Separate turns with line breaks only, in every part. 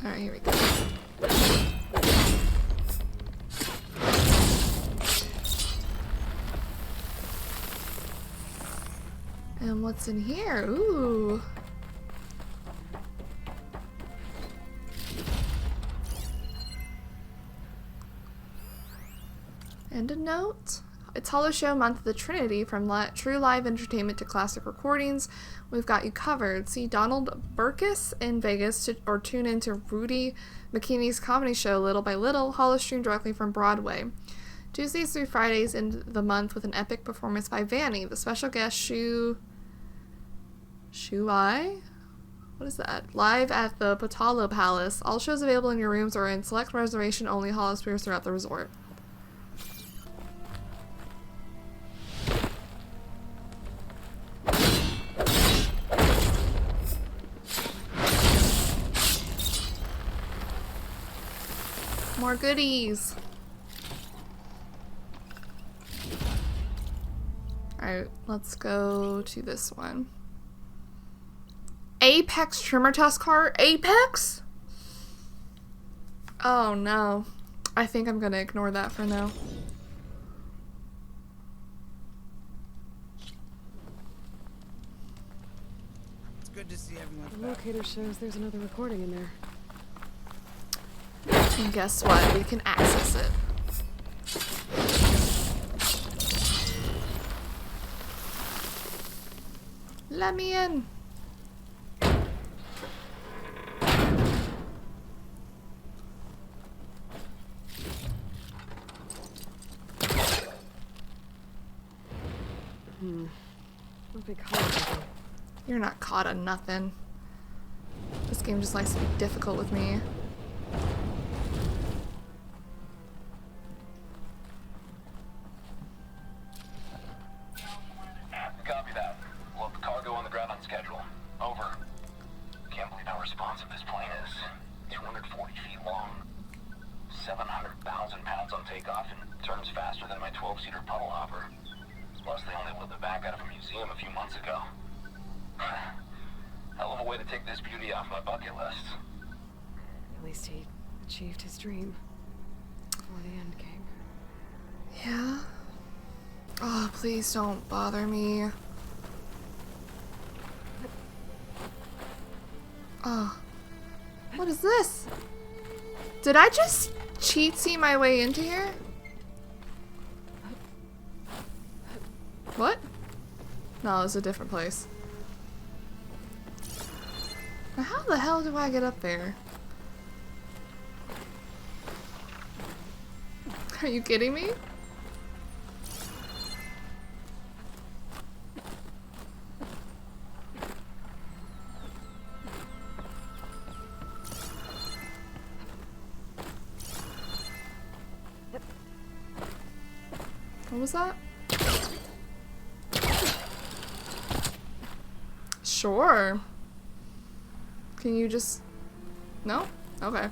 Alright, here we go. And what's in here? Ooh. And a note. It's Hollow Show Month of the Trinity, from true live entertainment to classic recordings. We've got you covered. See Donald Burkus in Vegas or tune into Rudy McKinney's comedy show Little by Little, Hollow stream directly from Broadway. Tuesdays through Fridays in the month with an epic performance by Vanny. The special guest Shuai? What is that? Live at the Potalo Palace. All shows available in your rooms or in select reservation-only Hollow Spheres throughout the resort. More goodies. Alright, let's go to this one. Apex trimmer test cart? Apex? Oh no. I think I'm gonna ignore that for now.
It's good to see everyone.
The locator shows there's another recording in there.
And guess what? We can access it. Let me in.
What they call it?
You're not caught on nothing. This game just likes to be difficult with me.
Copy that. We'll have the cargo on the ground on schedule. Over. Can't believe how responsive this plane is. 240 feet long. 700,000 pounds on takeoff and turns faster than my 12-seater puddle hopper. Plus, they only whipped it back out of a museum a few months ago. Hell of a way to take this beauty off my bucket list.
At least he achieved his dream before the end came.
Yeah? Oh, please don't bother me. Oh. What is this? Did I just cheatsy my way into here? What? No, it's a different place. Now how the hell do I get up there? Are you kidding me? What was that? Sure. Can you just... No? Okay.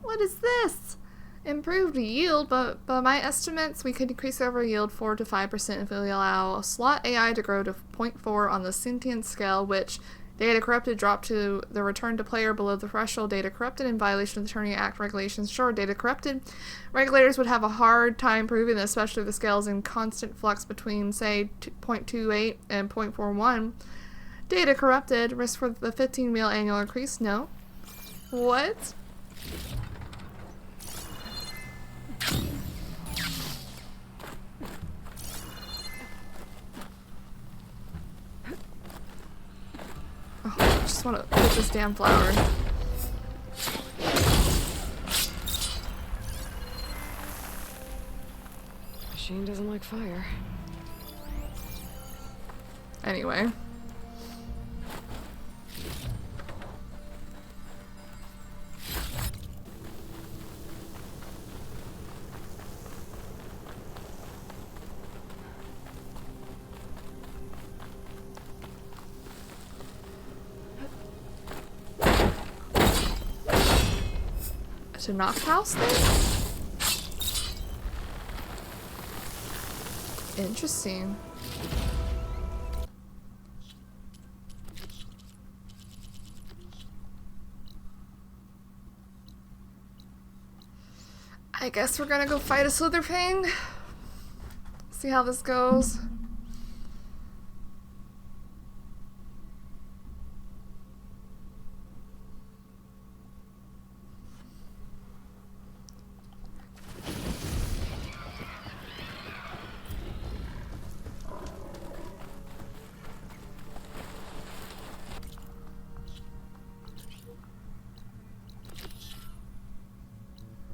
What is this? Improved yield, but by my estimates, we could increase our yield 4 to 5% if we allow slot AI to grow to 0.4 on the sentient scale, which data corrupted dropped to the return to player below the threshold. Data corrupted in violation of the Turning Act regulations. Sure, data corrupted. Regulators would have a hard time proving this, especially if the scale is in constant flux between, say, 0.28 and 0.41. Data corrupted. Risk for the 15 mil annual increase? No. What? Oh, I just want to pick this damn flower.
Machine doesn't like fire.
Anyway. It's a knock house thing? Interesting. I guess we're gonna go fight a Slitherfang. See how this goes.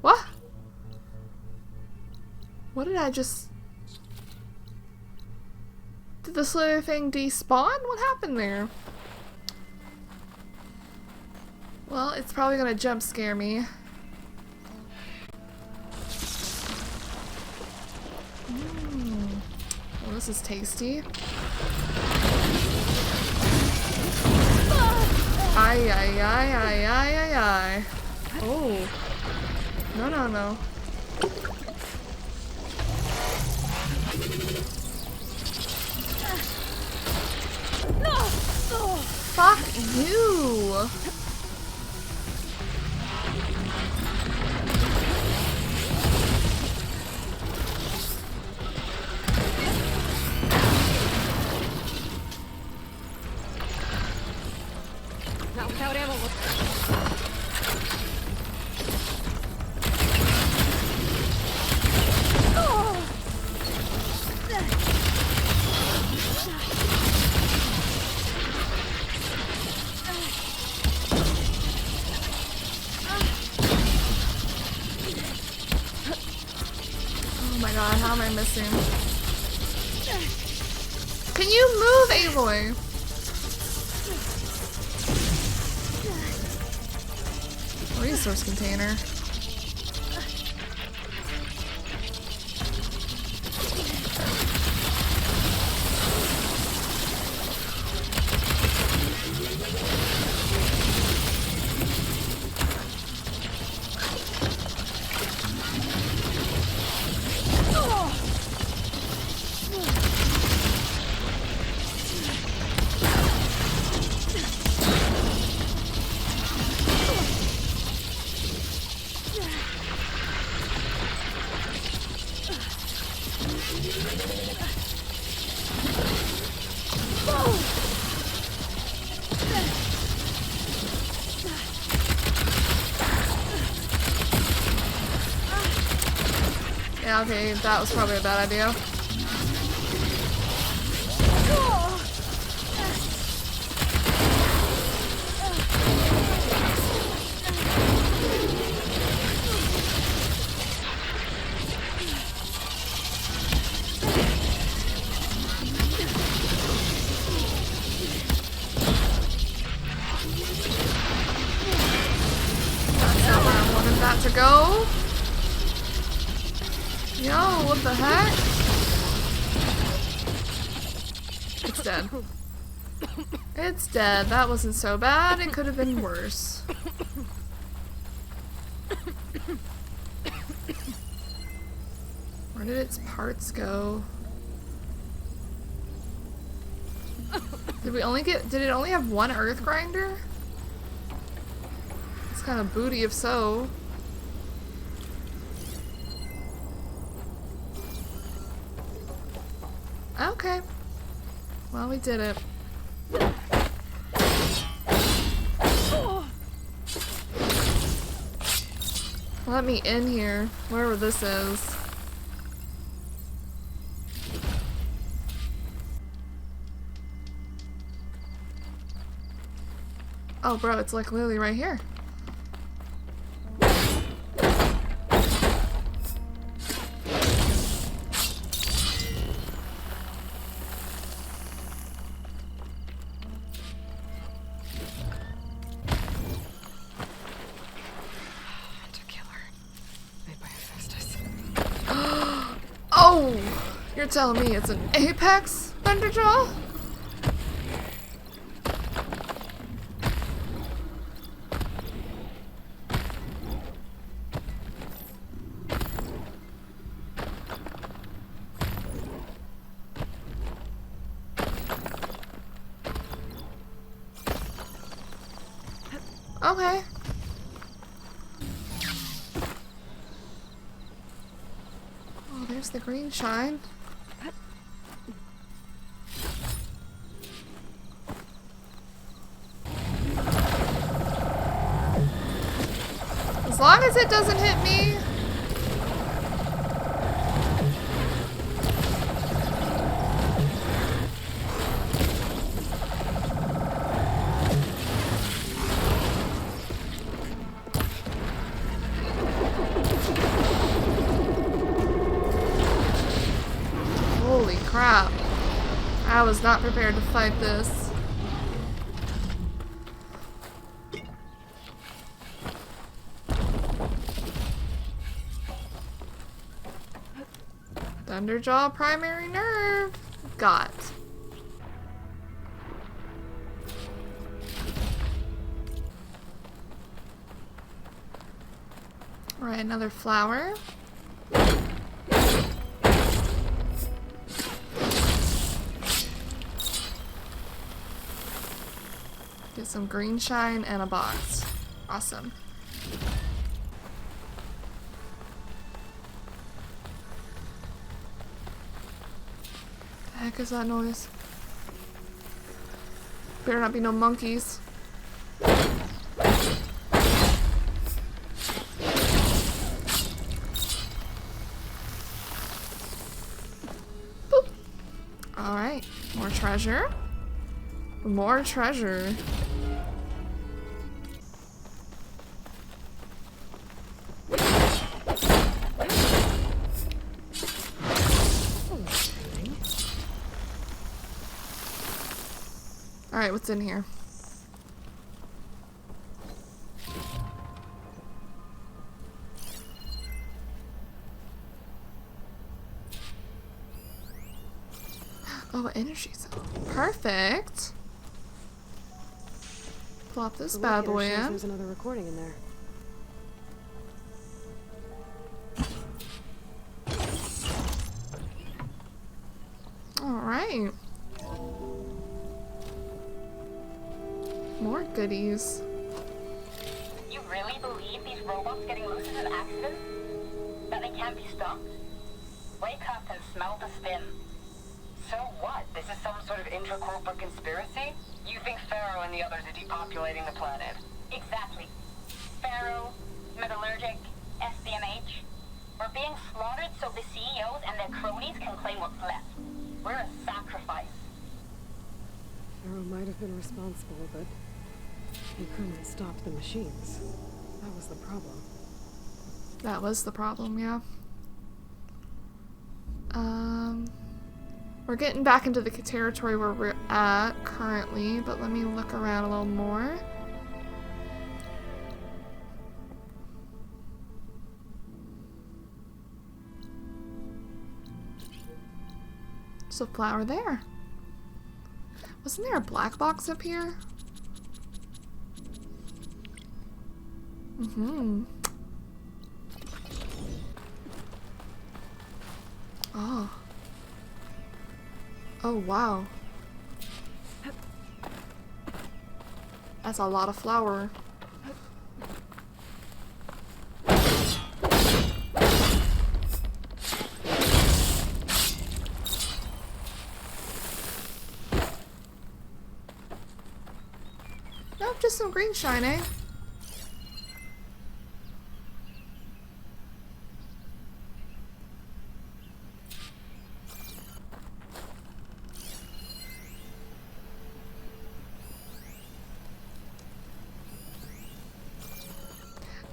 What? What did I just... Did the Slitherfang despawn? What happened there? Well, it's probably gonna jump scare me. Well, this is tasty. Ay, ay, ay, ay, ay, ay, ay. Oh. No, no, no. Fuck you!
Not without ammo.
Oh my god, how am I missing? Can you move, Aloy? Resource container. Yeah, okay, that was probably a bad idea. That's not where I wanted that to go. Yo, what the heck? It's dead. It's dead. That wasn't so bad. It could have been worse. Where did its parts go? Did it only have one earth grinder? It's kind of booty if so. Okay. Well, we did it. Let me in here, wherever this is. Oh, bro, it's like literally right here. Oh! You're telling me it's an apex Thunderjaw? Okay. There's the green shine. As long as it doesn't hit me. Holy crap. I was not prepared to fight this. Thunderjaw primary nerve. Got. Alright, another flower. Get some green shine and a box. Awesome. The heck is that noise? Better not be no monkeys. Boop. Alright, more treasure. More treasure. Alright, what's in here? Oh, energy cell. Perfect. Plop this bad boy in.
There's another recording in there.
Alright. More goodies.
You really believe these robots getting loose is an accident? That they can't be stopped? Wake up and smell the spin.
So what? This is some sort of intracorporate conspiracy? You think Pharaoh and the others are depopulating the planet?
Exactly. Pharaoh, Metallurgic, SBMH. We're being slaughtered so the CEOs and their cronies can claim what's left. We're a sacrifice.
Pharaoh might have been responsible, but he couldn't stop the machines. That was the problem.
That was the problem, yeah. We're getting back into the territory where we're at currently, but let me look around a little more. There's a flower there. Wasn't there a black box up here? Mm-hmm. Oh. Oh, wow. That's a lot of flour. Nope, just some green shine, eh?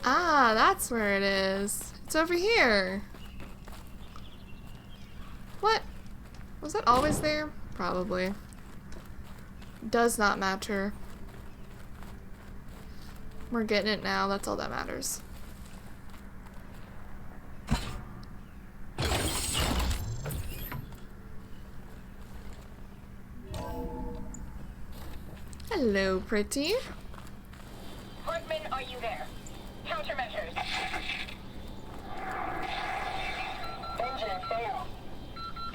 Ah, that's where it is. It's over here. What? Was that always there? Probably. Does not matter. We're getting it now, that's all that matters. Hello, pretty.
Portman, are you there? Countermeasures.
Engine fail.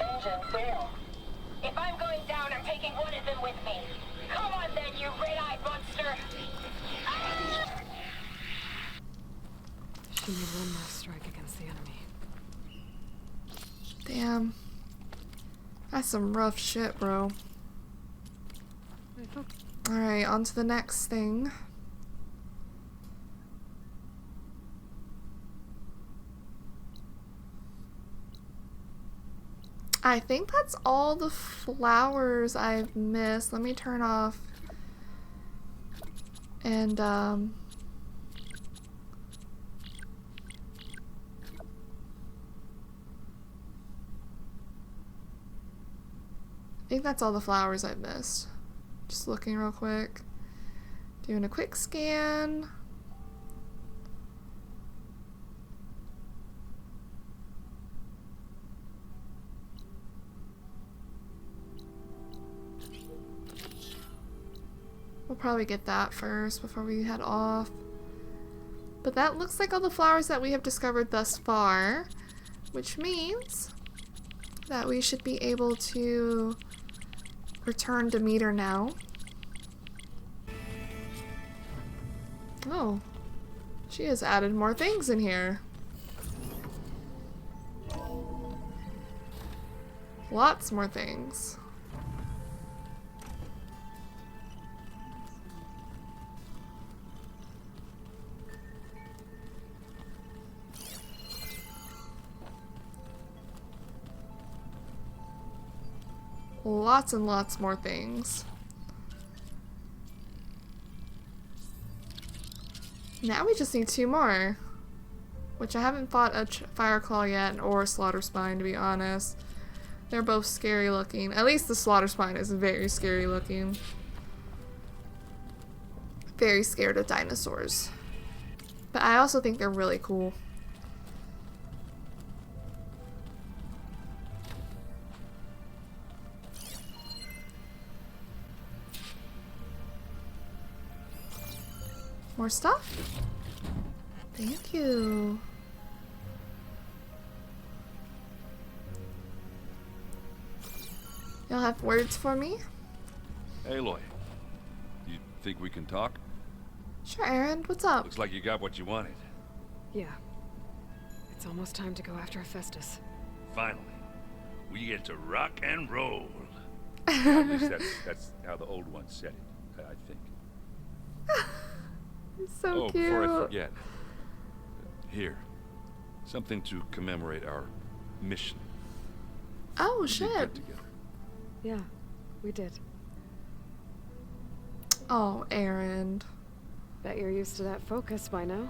Engine fail.
If I'm going down, I'm taking one of them with me. Come on then, you red-eyed monster.
She made one more strike against the enemy.
Damn. That's some rough shit, bro. Alright, on to the next thing. I think that's all the flowers I've missed. Let me turn off. And, I think that's all the flowers I've missed. Just looking real quick. Doing a quick scan. We'll probably get that first before we head off. But that looks like all the flowers that we have discovered thus far, which means that we should be able to return Demeter now. Oh, she has added more things in here. Lots more things. Lots and lots more things. Now we just need 2 more. Which I haven't fought a Fireclaw yet or a Slaughter Spine, to be honest. They're both scary looking. At least the Slaughter Spine is very scary looking. Very scared of dinosaurs. But I also think they're really cool. More stuff? Thank you. Y'all have words for me?
Aloy, you think we can talk?
Sure, Aaron. What's up?
Looks like you got what you wanted.
Yeah. It's almost time to go after Hephaestus.
Finally, we get to rock and roll. At least that's how the old one said it, I think.
So cute.
Before I forget, here, something to commemorate our mission.
Oh,
We did
shit.
get together.
Yeah, we did.
Oh, Aaron.
Bet you're used to that focus by now.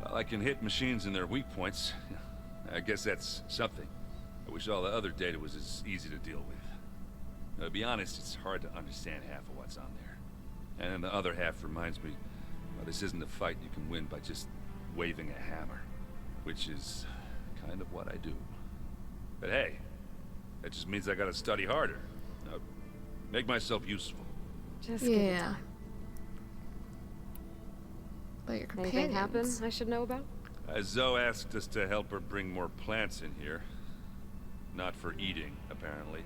Well, I can hit machines in their weak points. I guess that's something. I wish all the other data was as easy to deal with. To be honest, it's hard to understand half of what's on there. And then the other half reminds me, well, this isn't a fight you can win by just waving a hammer. Which is kind of what I do. But hey, that just means I gotta study harder. Make myself useful.
Just give it
Yeah.
time.
But your companions.
Anything happen I should know about?
Zoe asked us to help her bring more plants in here. Not for eating, apparently.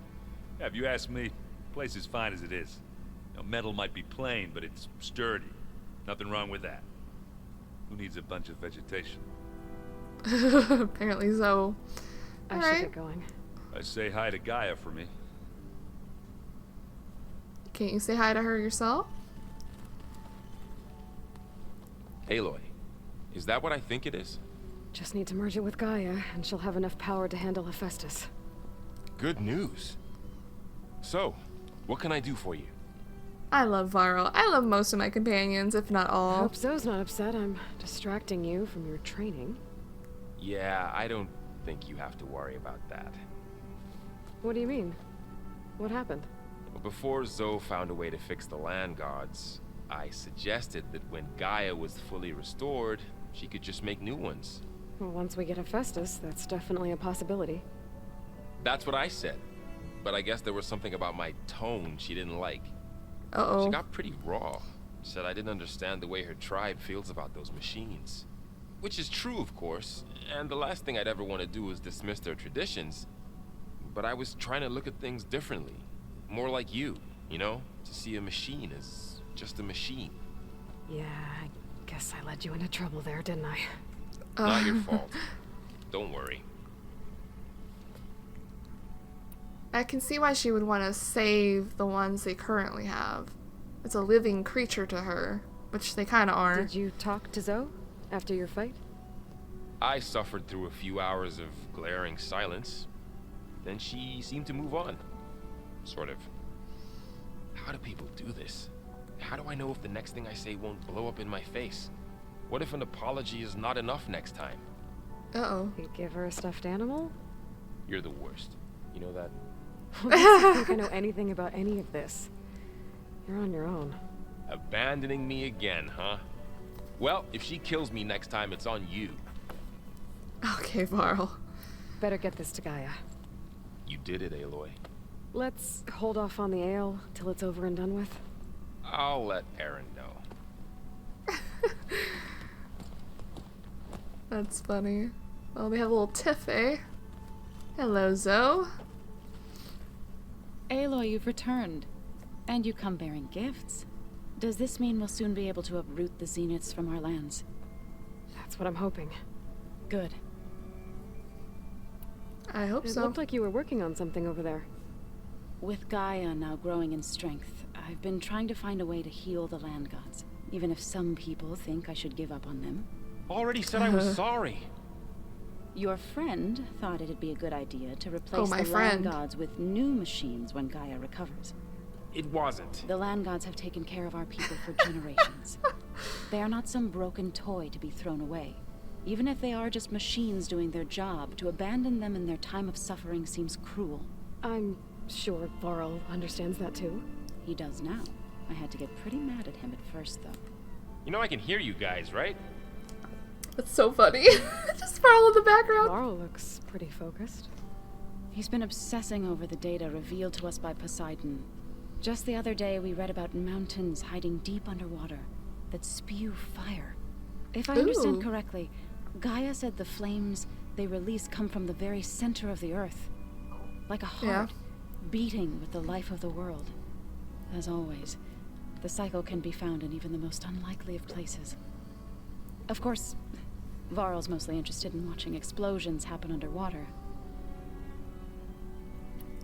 Yeah, if you ask me, the place is fine as it is. You know, metal might be plain, but it's sturdy. Nothing wrong with that. Who needs a bunch of vegetation?
Apparently so.
I should
Alright.
get going.
I say hi to Gaia for me.
Can't you say hi to her yourself?
Aloy, is that what I think it is?
Just need to merge it with Gaia, and she'll have enough power to handle Hephaestus.
Good news. So, what can I do for you?
I love Varl. I love most of my companions, if not
I
all.
hope Zoe's not upset I'm distracting you from your training.
Yeah, I don't think you have to worry about that.
What do you mean? What happened?
But before Zoe found a way to fix the land gods, I suggested that when Gaia was fully restored, she could just make new ones.
Well, once we get Hephaestus, that's definitely a possibility.
That's what I said. But I guess there was something about my tone she didn't like. She
Uh-oh.
got pretty raw. Said I didn't understand the way her tribe feels about those machines. Which is true, of course, and the last thing I'd ever want to do is dismiss their traditions. But I was trying to look at things differently. More like you know? To see a machine as just a machine.
Yeah, I guess I led you into trouble there, didn't I?
Not your fault. Don't worry.
I can see why she would want to save the ones they currently have. It's a living creature to her, which they kind of are.
Did you talk to Zoe after your fight?
I suffered through a few hours of glaring silence. Then she seemed to move on. Sort of. How do people do this? How do I know if the next thing I say won't blow up in my face? What if an apology is not enough next time?
Uh-oh.
You give her a stuffed animal?
You're the worst. You know that?
I don't think I know anything about any of this. You're on your own.
Abandoning me again, huh? Well, if she kills me next time, it's on you.
Okay, Varl.
Better get this to Gaia.
You did it, Aloy.
Let's hold off on the ale till it's over and done with.
I'll let Aaron know.
That's funny. Well, we have a little tiff, eh? Hello, Zoe.
Aloy, you've returned. And you come bearing gifts. Does this mean we'll soon be able to uproot the zeniths from our lands?
That's what I'm hoping.
Good.
I hope
It
so.
looked like you were working on something over there.
With Gaia now growing in strength, I've been trying to find a way to heal the land gods, even if some people think I should give up on them.
Already said I was sorry.
Your friend thought it'd be a good idea to replace
my
the
friend.
land gods with new machines when Gaia recovers.
It wasn't.
The land gods have taken care of our people for generations. They are not some broken toy to be thrown away. Even if they are just machines doing their job, to abandon them in their time of suffering seems cruel.
I'm sure Varl understands that too.
He does now. I had to get pretty mad at him at first, though.
You know I can hear you guys, right?
That's so funny. Just Varl in the background.
Varl looks pretty focused.
He's been obsessing over the data revealed to us by Poseidon. Just the other day, we read about mountains hiding deep underwater that spew fire. If I understand
Ooh.
correctly, Gaia said the flames they release come from the very center of the earth. Like a heart, beating with the life of the world. As always, the cycle can be found in even the most unlikely of places. Of course, Varl's mostly interested in watching explosions happen underwater.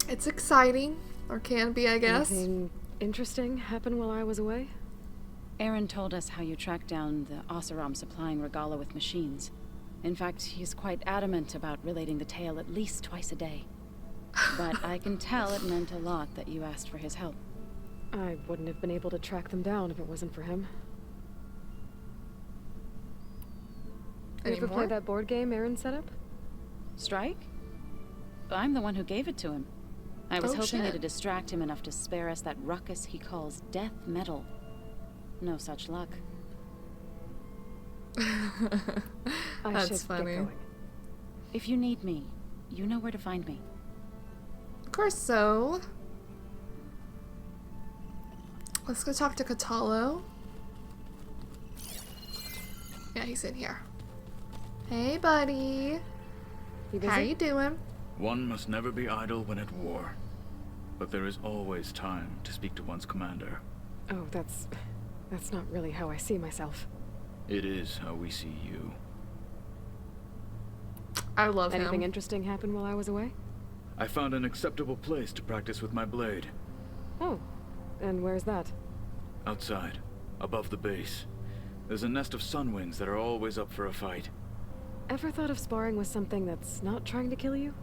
It's exciting. Or can be, I guess.
Anything interesting happen while I was away?
Aaron told us how you tracked down the Oseram supplying Regala with machines. In fact, he's quite adamant about relating the tale at least twice a day. But I can tell it meant a lot that you asked for his help.
I wouldn't have been able to track them down if it wasn't for him. You ever play that board game Aaron set up?
Strike? I'm the one who gave it to him. I was
Oh,
hoping
shit.
it'd distract him enough to spare us that ruckus he calls death metal. No such luck.
I
That's
should
funny.
get going.
If you need me, you know where to find me.
Of course so. Let's go talk to Katalo. Yeah, he's in here. Hey, buddy.
You busy?
How you doing?
One must never be idle when at war. But there is always time to speak to one's commander.
Oh, that's not really how I see myself.
It is how we see you.
I love
Anything
him.
interesting happen while I was away?
I found an acceptable place to practice with my blade.
Oh, and where's that?
Outside, above the base. There's a nest of sunwings that are always up for a fight.
Ever thought of sparring with something that's not trying to kill you?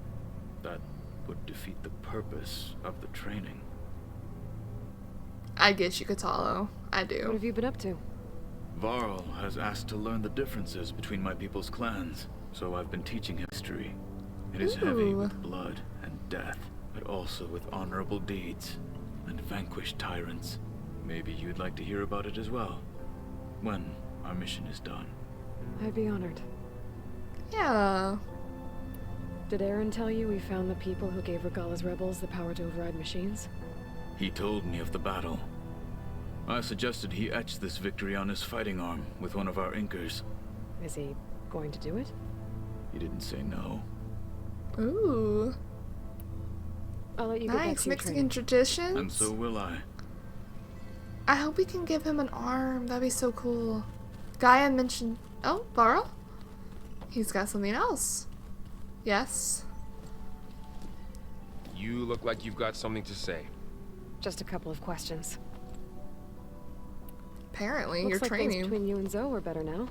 That would defeat the purpose of the training.
I get you, Katalo. I
What
do.
have you been up to?
Varl has asked to learn the differences between my people's clans, so I've been teaching him history. It is heavy
Ooh.
with blood and death, but also with honorable deeds and vanquished tyrants. Maybe you'd like to hear about it as well, when our mission is done.
I'd be honored.
Yeah.
Did Aaron tell you we found the people who gave Regala's rebels the power to override machines?
He told me of the battle. I suggested he etch this victory on his fighting arm with one of our inkers.
Is he going to do it?
He didn't say no.
Ooh.
I'll let you get back
Nice.
to your
Mexican
training.
traditions.
And so will I.
I hope we can give him an arm. That'd be so cool. Gaia mentioned... Oh, Varl? He's got something else. Yes.
You look like you've got something to say.
Just a couple of questions.
Apparently,
Looks
you're
like
training.
things between you and Zoe are better now.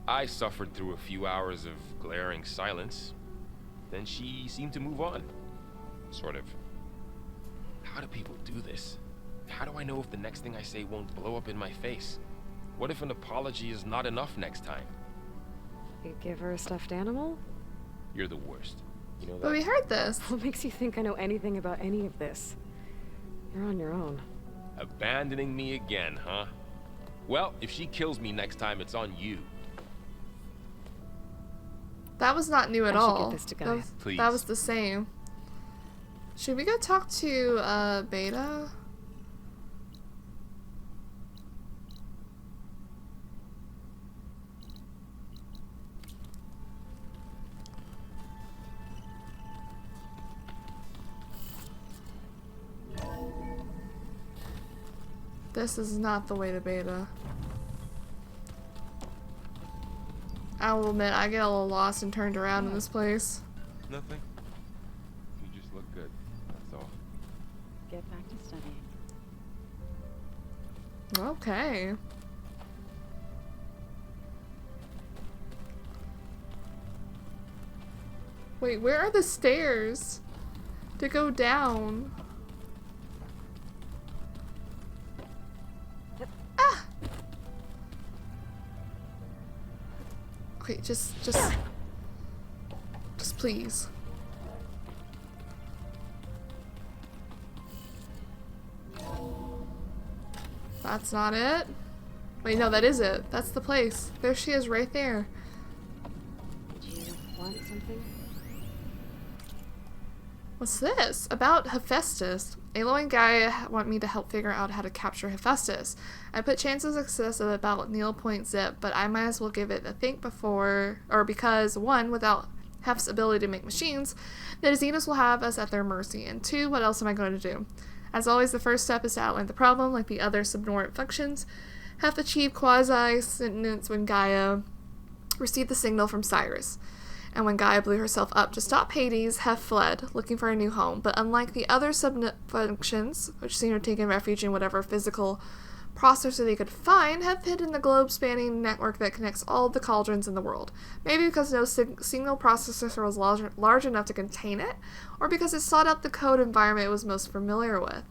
I suffered through a few hours of glaring silence. Then she seemed to move on. Sort of. How do people do this? How do I know if the next thing I say won't blow up in my face? What if an apology is not enough next time?
You give her a stuffed animal?
You're the worst. You know that?
But we heard this.
What makes you think I know anything about any of this? You're on your own.
Abandoning me again, huh? Well, if she kills me next time, it's on you.
That was not new at
I should
all.
get this to Gaia.
Please.
That was the same. Should we go talk to Beta? This is not the way to Beta. I will admit, I get a little lost and turned around in this place.
Nothing. You just look good. That's all.
Get back to studying.
Okay. Wait, where are the stairs to go down? Ah! Okay, just please. That's not it. Wait, no, that is it. That's the place. There she is, right there.
Did you want something?
What's this? About Hephaestus. Aloy and Gaia want me to help figure out how to capture Hephaestus. I put chances of success of about 0.0, but I might as well give it a think because, one, without Hef's ability to make machines, the Xenos will have us at their mercy, and two, what else am I going to do? As always, the first step is to outline the problem, like the other subordinate functions. Hef achieved quasi-sentience when Gaia received the signal from Cyrus. And when Gaia blew herself up to stop Hades, Hef fled, looking for a new home. But unlike the other sub-functions, which seem to have taken refuge in whatever physical processor they could find, Hef hid in the globe-spanning network that connects all the cauldrons in the world. Maybe because no single processor was large enough to contain it, or because it sought out the code environment it was most familiar with.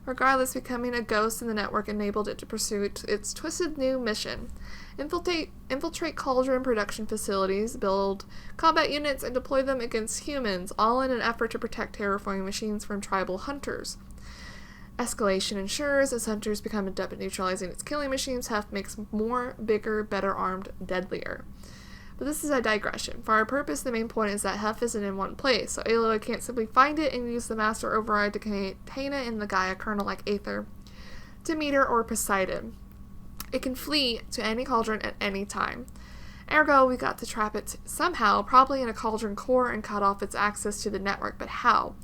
Regardless, becoming a ghost in the network enabled it to pursue its twisted new mission. Infiltrate cauldron production facilities, build combat units, and deploy them against humans, all in an effort to protect terraforming machines from tribal hunters. Escalation ensures, as hunters become adept at neutralizing its killing machines, Hef makes more, bigger, better armed, deadlier. But this is a digression. For our purpose, the main point is that Hef isn't in one place, so Aloy can't simply find it and use the master override to contain it in the Gaia kernel like Aether, Demeter, or Poseidon. It can flee to any cauldron at any time. Ergo, we got to trap it somehow, probably in a cauldron core, and cut off its access to the network, but how?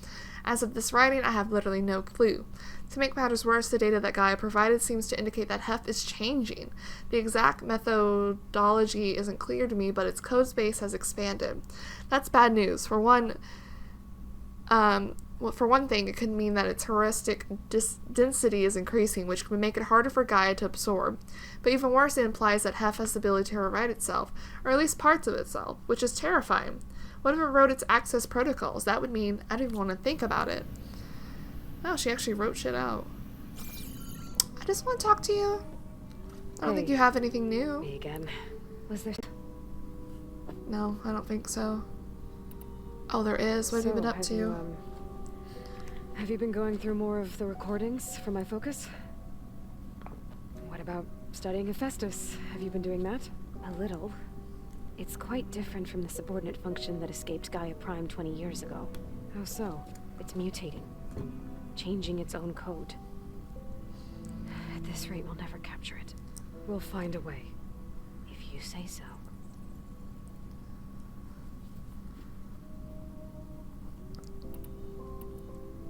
As of this writing, I have literally no clue. To make matters worse, the data that Gaia provided seems to indicate that Hef is changing. The exact methodology isn't clear to me, but its code space has expanded. That's bad news. For one thing, it could mean that its heuristic density is increasing, which could make it harder for Gaia to absorb. But even worse, it implies that Hef has the ability to rewrite itself, or at least parts of itself, which is terrifying. What if it wrote its access protocols? That would mean I don't even want to think about it. Oh, she actually wrote shit out. I just want to talk to you. I don't think you have anything new.
Me again. Was there...
No, I don't think so. Oh, there is. What have you been up to?
Have you been going through more of the recordings for my focus? What about studying Hephaestus? Have you been doing that? A little. It's quite different from the subordinate function that escaped Gaia Prime 20 years ago. How so? It's mutating. Changing its own code. At this rate, we'll never capture it. We'll find a way. If you say so.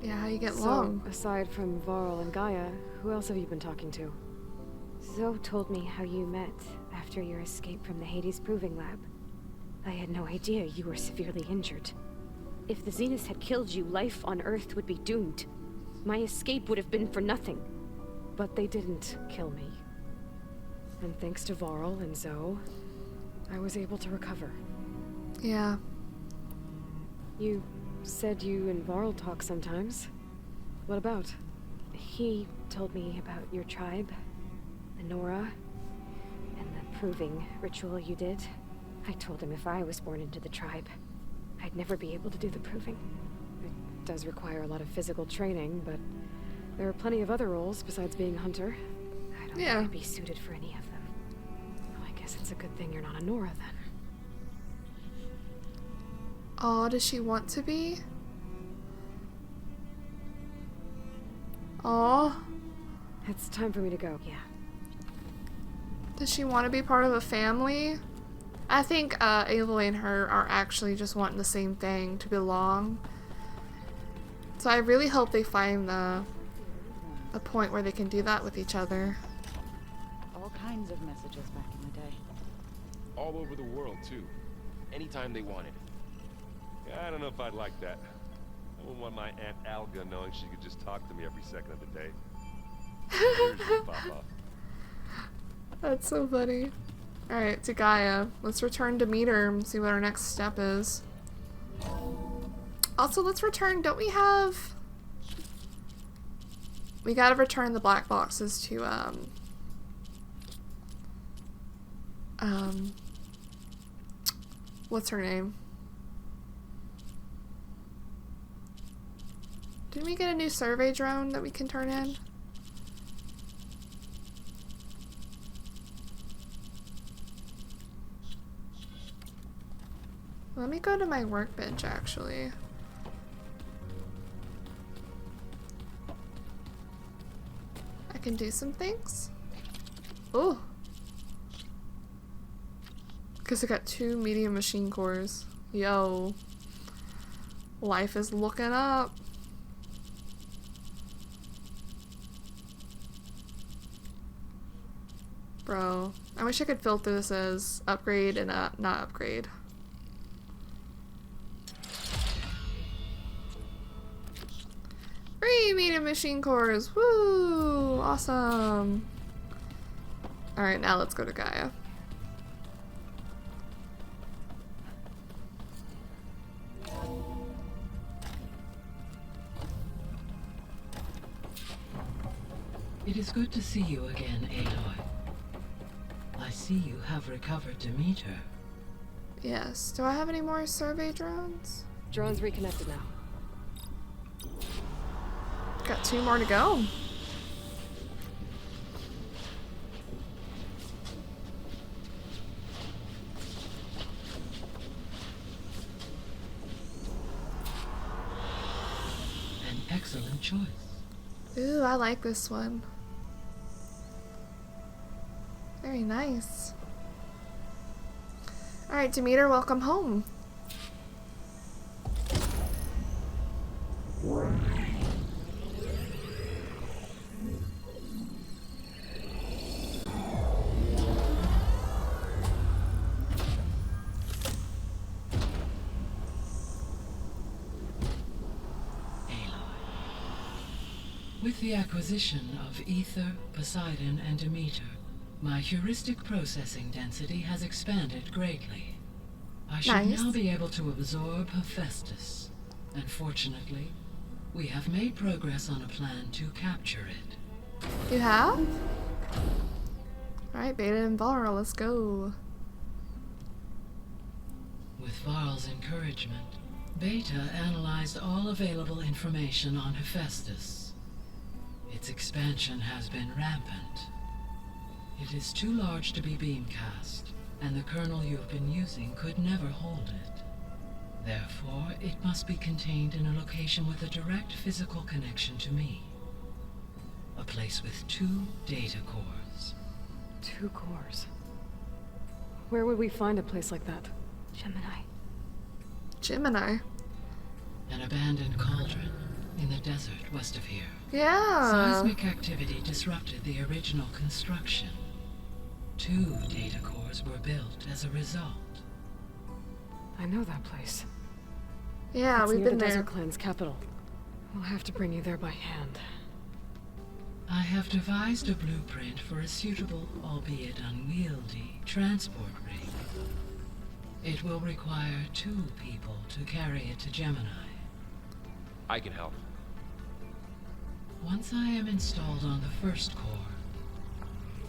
Yeah, how you get along?
So, aside from Varl and Gaia, who else have you been talking to? Zoe told me how you met after your escape from the Hades Proving Lab. I had no idea you were severely injured. If the Zeniths had killed you, life on Earth would be doomed. My escape would have been for nothing. But they didn't kill me. And thanks to Varl and Zoe, I was able to recover.
Yeah.
You said you and Varl talk sometimes. What about? He told me about your tribe, the Nora, and the proving ritual you did. I told him if I was born into the tribe, I'd never be able to do the proving. It does require a lot of physical training, but there are plenty of other roles besides being a hunter. I don't think I'd be suited for any of them. Well, I guess it's a good thing you're not a Nora then.
Oh, does she want to be? Oh.
It's time for me to go. Yeah.
Does she want to be part of a family? I think Aloy and her are actually just wanting the same thing, to belong. So I really hope they find the point where they can do that with each other.
All kinds of messages back in the day.
All over the world, too. Anytime they wanted.
Yeah, I don't know if I'd like that. I wouldn't want my Aunt Alga knowing she could just talk to me every second of the day. Here's your papa.
That's so funny. Alright, to Gaia. Let's return Demeter and see what our next step is. Also, let's return, don't we have... We gotta return the black boxes to, what's her name? Didn't we get a new survey drone that we can turn in? Let me go to my workbench, actually. I can do some things. Oh! Because I got 2 medium machine cores. Yo. Life is looking up. Bro. I wish I could filter this as upgrade and not upgrade. 3 medium machine cores! Woo! Awesome! Alright, now let's go to Gaia.
It is good to see you again, Aloy. I see you have recovered Demeter.
Yes. Do I have any more survey drones?
Drone's reconnected now.
Got 2 more to go.
An excellent choice.
Ooh, I like this one. Very nice. Alright, Demeter, welcome home.
With the acquisition of Ether, Poseidon, and Demeter, my heuristic processing density has expanded greatly. I should now be able to absorb Hephaestus, and fortunately, we have made progress on a plan to capture it.
You have? Alright, Beta and Varl, let's go.
With Varl's encouragement, Beta analyzed all available information on Hephaestus. Its expansion has been rampant. It is too large to be beamcast, and the kernel you have been using could never hold it. Therefore, it must be contained in a location with a direct physical connection to me. A place with 2 data cores.
2 cores? Where would we find a place like that? Gemini.
Gemini?
An abandoned cauldron in the desert west of here.
Yeah.
Seismic activity disrupted the original construction. 2 data cores were built as a result.
I know that place.
Yeah,
It's
we've
near
been
the
there.
Desert Clan's capital. We'll have to bring you there by hand.
I have devised a blueprint for a suitable, albeit unwieldy, transport rig. It will require 2 people to carry it to Gemini.
I can help.
Once I am installed on the first core,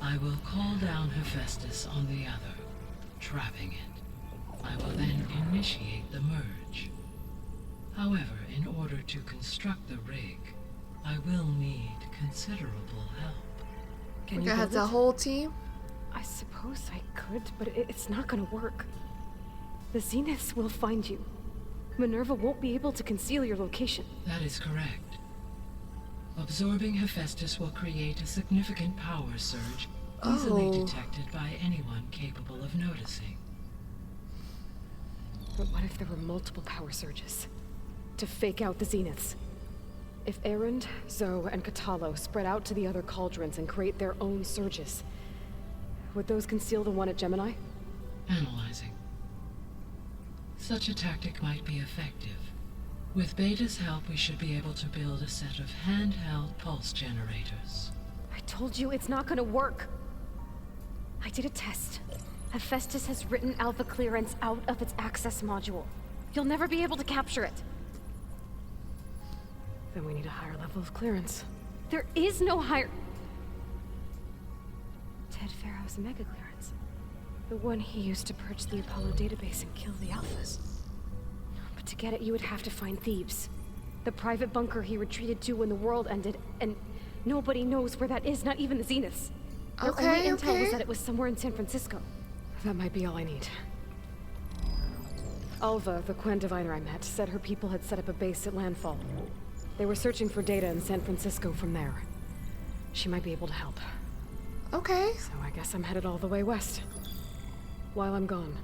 I will call down Hephaestus on the other, trapping it. I will then initiate the merge. However, in order to construct the rig, I will need considerable help.
Can
We
you
got
build
the
it?
whole team.
I suppose I could, but it's not gonna work. The Zeniths will find you. Minerva won't be able to conceal your location.
That is correct. Absorbing Hephaestus will create a significant power surge, easily
Oh.
detected by anyone capable of noticing.
But what if there were multiple power surges? To fake out the Zeniths? If Erend, Zoe, and Katalo spread out to the other cauldrons and create their own surges, would those conceal the one at Gemini?
Analyzing. Such a tactic might be effective. With Beta's help, we should be able to build a set of handheld pulse generators.
I told you it's not gonna work. I did a test. Hephaestus has written Alpha clearance out of its access module. You'll never be able to capture it. Then we need a higher level of clearance. There is no higher... Ted Pharaoh's mega clearance. The one he used to purge the Apollo database and kill the Alphas. But to get it, you would have to find Thebes. The private bunker he retreated to when the world ended, and nobody knows where that is, not even the Zeniths. Their only intel was that it was somewhere in San Francisco. That might be all I need. Alva, the Quen diviner I met, said her people had set up a base at landfall. They were searching for data in San Francisco from there. She might be able to help.
Okay.
So I guess I'm headed all the way west. While I'm gone,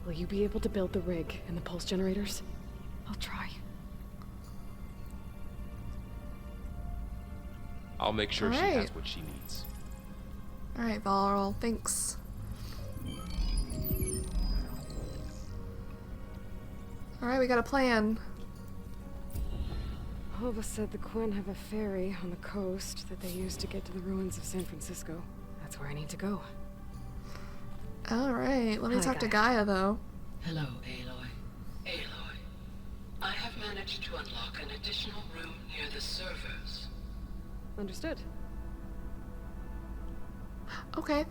will you be able to build the rig and the pulse generators? I'll try.
I'll make sure she
Alright.
has what she needs.
Alright, Valral, thanks. Alright, we got a plan.
Alva said the Quen have a ferry on the coast that they use to get to the ruins of San Francisco. That's where I need to go.
Alright, let me
Hi,
talk to
Gaia.
Gaia, though.
Hello, Aloy. Aloy, I have managed to unlock an additional room near the servers.
Understood.
Okay.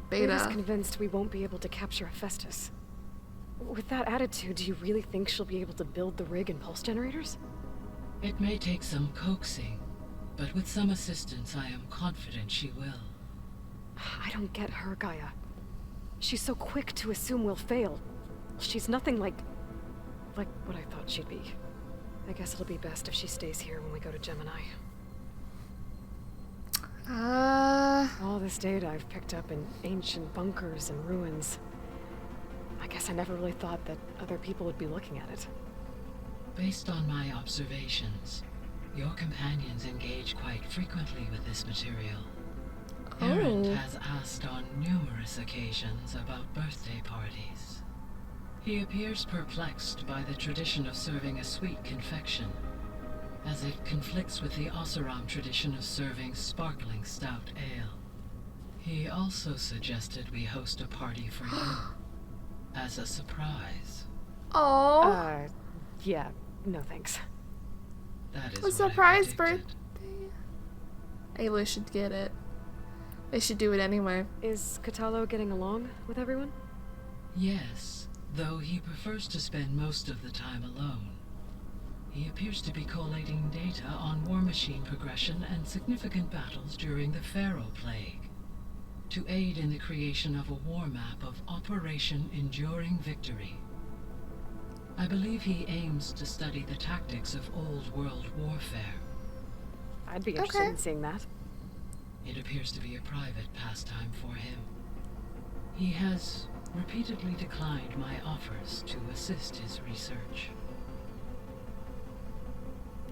Beta's
Beta.
convinced we won't be able to capture Hephaestus. With that attitude, do you really think she'll be able to build the rig and pulse generators?
It may take some coaxing, but with some assistance, I am confident she will.
I don't get her, Gaia. She's so quick to assume we'll fail. She's nothing like what I thought she'd be. I guess it'll be best if she stays here when we go to Gemini. All this data I've picked up in ancient bunkers and ruins. I guess I never really thought that other people would be looking at it.
Based on my observations, your companions engage quite frequently with this material. Erend has asked on numerous occasions about birthday parties. He appears perplexed by the tradition of serving a sweet confection, as it conflicts with the Oseram tradition of serving sparkling stout ale. He also suggested we host a party for you, as a surprise.
Oh.
Yeah, no thanks.
That is
A
what I
surprise
predicted.
birthday. Aloy should get it. They should do it anyway.
Is Katalo getting along with everyone?
Yes, though he prefers to spend most of the time alone. He appears to be collating data on war machine progression and significant battles during the Pharaoh Plague, to aid in the creation of a war map of Operation Enduring Victory. I believe he aims to study the tactics of old world warfare.
I'd be interested in seeing that.
It appears to be a private pastime for him. He has repeatedly declined my offers to assist his research.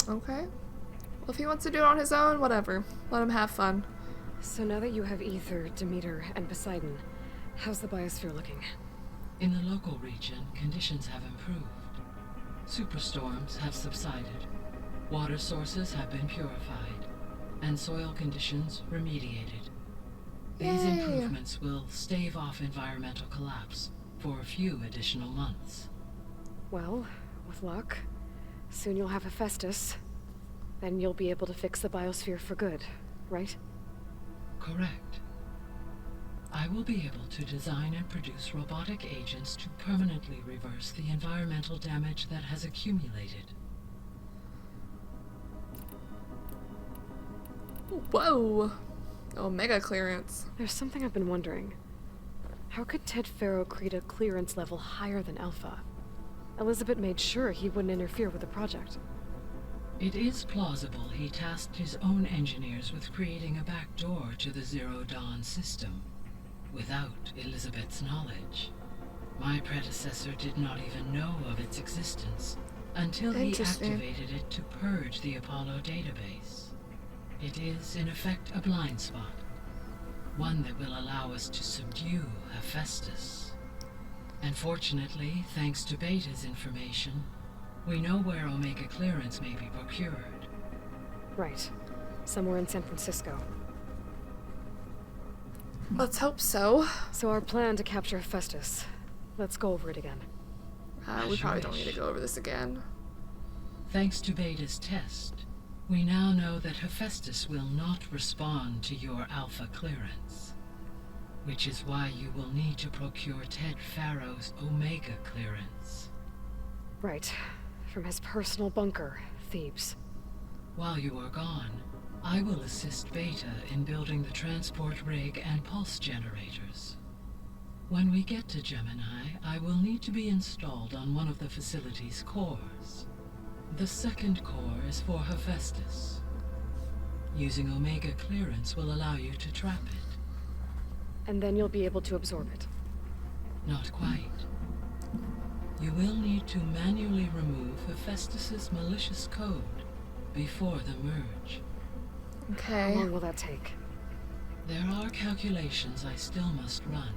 Okay. Well, if he wants to do it on his own, whatever. Let him have fun.
So now that you have Ether, Demeter, and Poseidon, how's the biosphere looking?
In the local region, conditions have improved. Superstorms have subsided, water sources have been purified, and soil conditions remediated. These
Yay.
improvements will stave off environmental collapse for a few additional months.
Well, with luck, soon you'll have Hephaestus. Then you'll be able to fix the biosphere for good, right?
Correct. I will be able to design and produce robotic agents to permanently reverse the environmental damage that has accumulated.
Whoa! Omega clearance.
There's something I've been wondering. How could Ted Faro create a clearance level higher than Alpha? Elizabeth made sure he wouldn't interfere with the project.
It is plausible he tasked his own engineers with creating a back door to the Zero Dawn system, without Elizabeth's knowledge. My predecessor did not even know of its existence until he activated it to purge the Apollo database. It is, in effect, a blind spot, one that will allow us to subdue Hephaestus. And fortunately, thanks to Beta's information, we know where Omega clearance may be procured.
Right. Somewhere in San Francisco.
Let's hope so.
So our plan to capture Hephaestus. Let's go over it again.
We probably don't need to go over this again.
Thanks to Beta's test, we now know that Hephaestus will not respond to your Alpha clearance, which is why you will need to procure Ted Faro's Omega clearance.
Right. From his personal bunker, Thebes.
While you are gone, I will assist Beta in building the transport rig and pulse generators. When we get to Gemini, I will need to be installed on one of the facility's cores. The second core is for Hephaestus. Using Omega clearance will allow you to trap it.
And then you'll be able to absorb it.
Not quite. You will need to manually remove Hephaestus's malicious code before the merge.
Okay.
How long will that take?
There are calculations I still must run,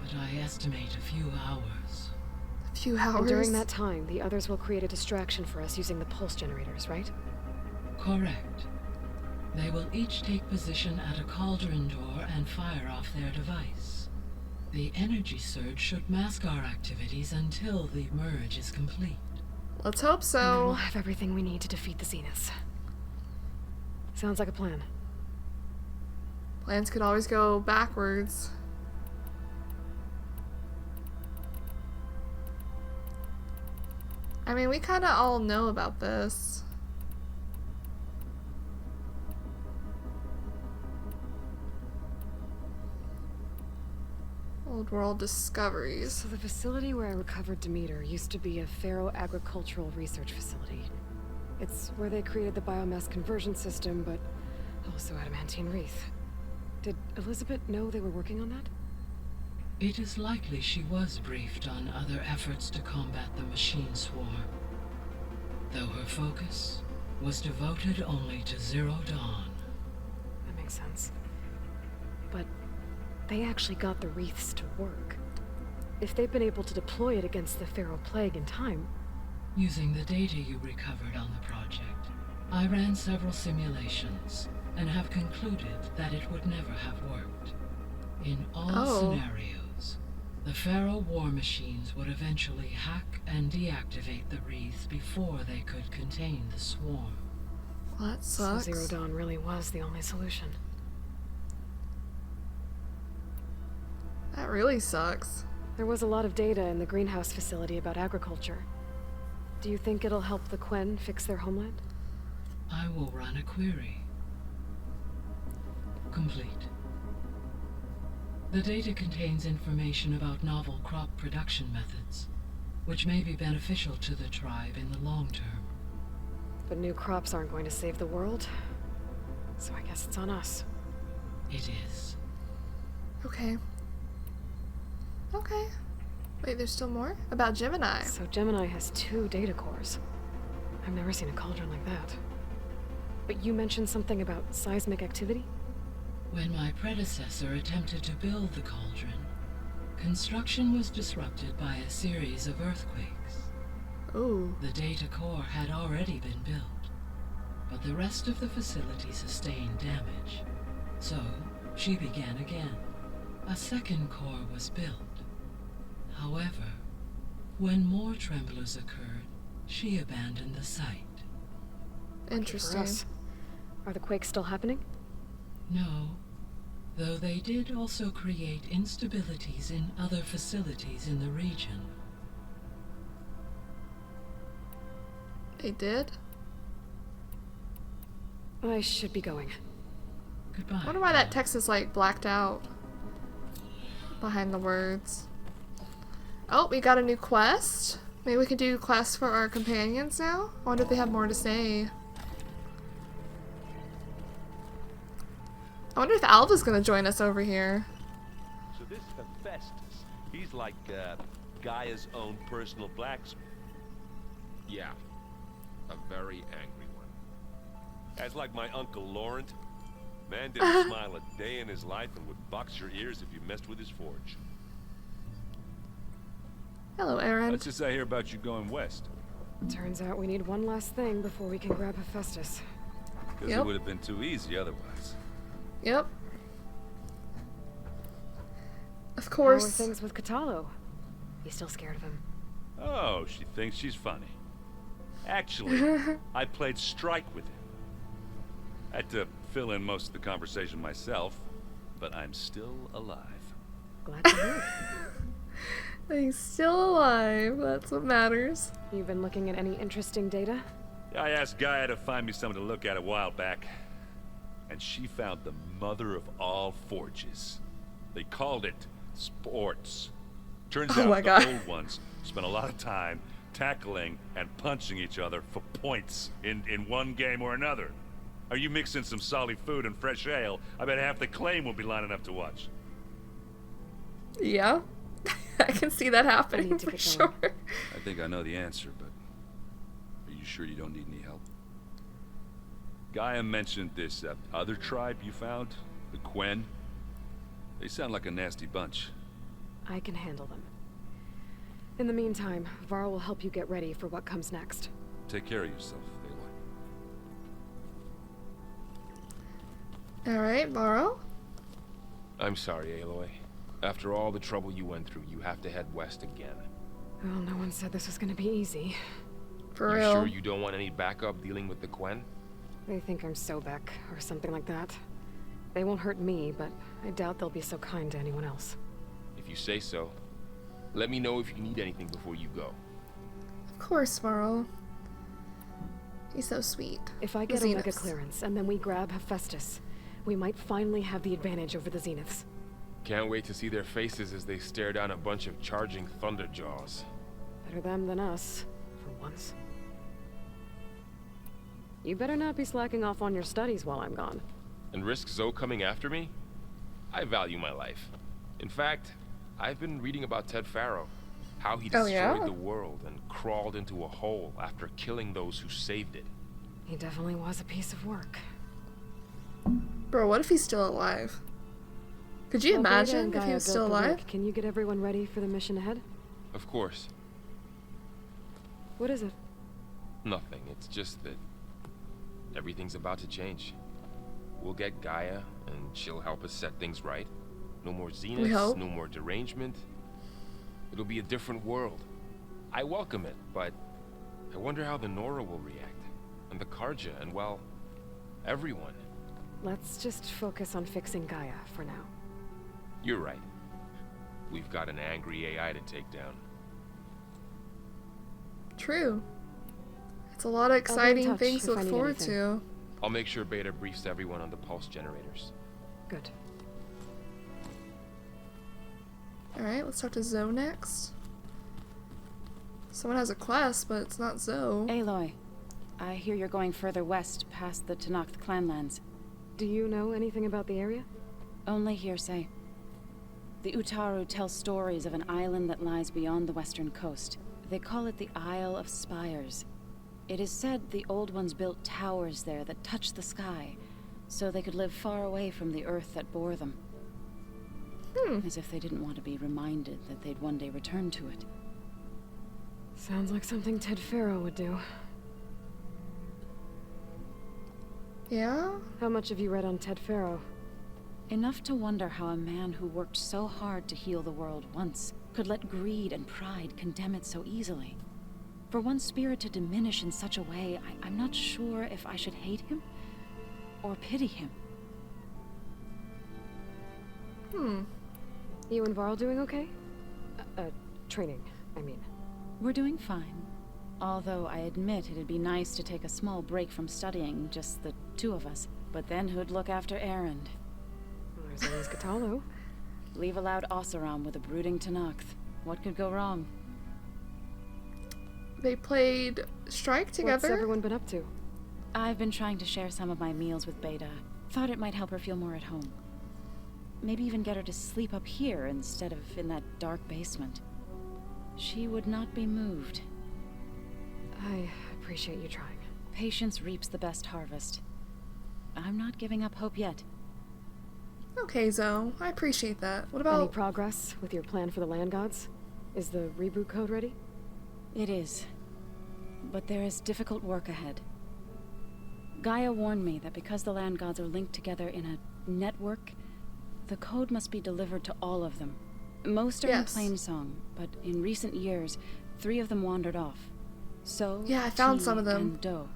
but I estimate a few hours.
A few hours?
And during that time, the others will create a distraction for us using the pulse generators, right?
Correct. They will each take position at a cauldron door and fire off their device. The energy surge should mask our activities until the merge is complete.
Let's hope
And then we'll
so.
have everything we need to defeat the Zeniths. Sounds like a plan.
Plans could always go backwards. I mean, we kind of all know about this. Old world discoveries.
So the facility where I recovered Demeter used to be a Faro agricultural research facility. It's where they created the biomass conversion system, but also adamantine wreath. Did Elizabeth know they were working on that?
It is likely she was briefed on other efforts to combat the machine swarm, though her focus was devoted only to Zero Dawn.
That makes sense. But they actually got the wreaths to work. If they've been able to deploy it against the Faro plague in time...
Using the data you recovered on the project, I ran several simulations and have concluded that it would never have worked. In all scenarios, the Faro war machines would eventually hack and deactivate the wreaths before they could contain the swarm.
Well, that sucks.
So Zero Dawn really was the only solution.
That really sucks.
There was a lot of data in the greenhouse facility about agriculture. Do you think it'll help the Quen fix their homeland?
I will run a query. Complete. The data contains information about novel crop production methods, which may be beneficial to the tribe in the long term.
But new crops aren't going to save the world, so I guess it's on us.
It is.
Okay. Okay. Wait, there's still more? About Gemini.
So Gemini has 2 data cores. I've never seen a cauldron like that. But you mentioned something about seismic activity?
When my predecessor attempted to build the cauldron, Construction was disrupted by a series of earthquakes.
Ooh.
The data core had already been built, but the rest of the facility sustained damage. So, she began again. A second core was built. However, when more tremblers occurred, she abandoned the site.
Interesting.
Are the quakes still happening?
No, though they did also create instabilities in other facilities in the region.
They did?
I should be going.
Goodbye.
I wonder why that text is like blacked out behind the words. Oh, we got a new quest. Maybe we could do quests for our companions now? I wonder if they have more to say. I wonder if Alva's gonna join us over here.
So this Hephaestus, he's like Gaia's own personal blacksmith.
Yeah. A very angry one.
That's like my Uncle Laurent. Man didn't smile a day in his life and would box your ears if you messed with his forge.
Hello, Aaron.
What's this I hear about you going west?
Turns out we need one last thing before we can grab Hephaestus.
Because it would have been too easy otherwise.
Yep. Of
How are
course.
things with Katalo? You still scared of him?
Oh, she thinks she's funny. Actually, I played strike with him. I had to fill in most of the conversation myself, but I'm still alive.
Glad to hear it.
He's still alive. That's what matters.
You've been looking at any interesting data?
I asked Gaia to find me something to look at a while back, and she found the mother of all forges. They called it sports. Turns out the old ones spent a lot of time tackling and punching each other for points in one game or another. Are you mixing some solid food and fresh ale? I bet half the claim will be lining up to watch.
Yeah. I can see that happening for sure.
I think I know the answer, but are you sure you don't need any help? Gaia mentioned this other tribe you found, the Quen. They sound like a nasty bunch.
I can handle them. In the meantime, Varl will help you get ready for what comes next.
Take care of yourself, Aloy.
Alright, Varl.
I'm sorry, Aloy. After all the trouble you went through, you have to head west again.
Well, no one said this was gonna be easy.
For
You
real.
sure you don't want any backup dealing with the Quen?
They think I'm Sobek, or something like that. They won't hurt me, but I doubt they'll be so kind to anyone else.
If you say so. Let me know if you need anything before you go.
Of course, Varl. He's so sweet.
If I get a mega clearance, and then we grab Hephaestus, we might finally have the advantage over the Zeniths.
Can't wait to see their faces as they stare down a bunch of charging Thunderjaws.
Better them than us, for once. You better not be slacking off on your studies while I'm gone.
And risk Zoe coming after me? I value my life. In fact, I've been reading about Ted Faro. How he destroyed the world and crawled into a hole after killing those who saved it.
He definitely was a piece of work.
Bro, what if he's still alive? Could you imagine if he was still alive?
Can you get everyone ready for the mission ahead?
Of course.
What is it?
Nothing. It's just that everything's about to change. We'll get Gaia, and she'll help us set things right. No more Zeniths, no more derangement. It'll be a different world. I welcome it, but I wonder how the Nora will react. And the Karja, and well, everyone.
Let's just focus on fixing Gaia for now.
You're right. We've got an angry AI to take down.
True. It's a lot of exciting things to look forward to.
I'll make sure Beta briefs everyone on the pulse generators.
Good.
Alright, let's talk to Zoe next. Someone has a quest, but it's not Zoe.
Aloy, I hear you're going further west past the Tenakth clanlands.
Do you know anything about the area?
Only hearsay. The Utaru tell stories of an island that lies beyond the western coast. They call it the Isle of Spires. It is said the Old Ones built towers there that touch the sky, so they could live far away from the earth that bore them. As if they didn't want to be reminded that they'd one day return to it.
Sounds like something Ted Faro would do.
Yeah?
How much have you read on Ted Faro?
Enough to wonder how a man who worked so hard to heal the world once could let greed and pride condemn it so easily. For one's spirit to diminish in such a way, I'm not sure if I should hate him or pity him.
You and Varl doing okay? Training, I mean.
We're doing fine. Although I admit it'd be nice to take a small break from studying, just the two of us. But then who'd look after Erend?
Well, there's always Katalo.
Leave a loud Oseram with a brooding Tenakth. What could go wrong?
They played Strike together.
What's everyone been up to?
I've been trying to share some of my meals with Beta. Thought it might help her feel more at home. Maybe even get her to sleep up here instead of in that dark basement. She would not be moved.
I appreciate you trying.
Patience reaps the best harvest. I'm not giving up hope yet.
Okay, Zoe. I appreciate that. What about...
Any progress with your plan for the land gods? Is the reboot code ready?
It is. But there is difficult work ahead. Gaia warned me that because the land gods are linked together in a network, the code must be delivered to all of them. Most are in Plainsong, but in recent years, 3 of them wandered off. So,
yeah, I found
Ti
some of them.
And Do.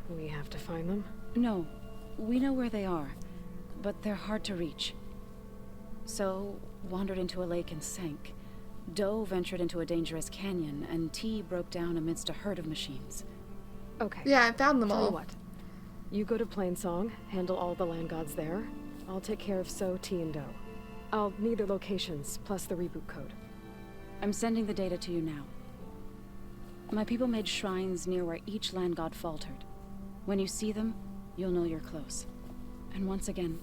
We have to find them?
No, we know where they are, but they're hard to reach. So, wandered into a lake and sank. Do ventured into a dangerous canyon, and Ti broke down amidst a herd of machines.
Okay.
Yeah, I found them
Tell
all.
you what. You go to Plainsong, handle all the land gods there. I'll take care of So, Ti, and Do. I'll need their locations, plus the reboot code.
I'm sending the data to you now. My people made shrines near where each land god faltered. When you see them, you'll know you're close. And once again,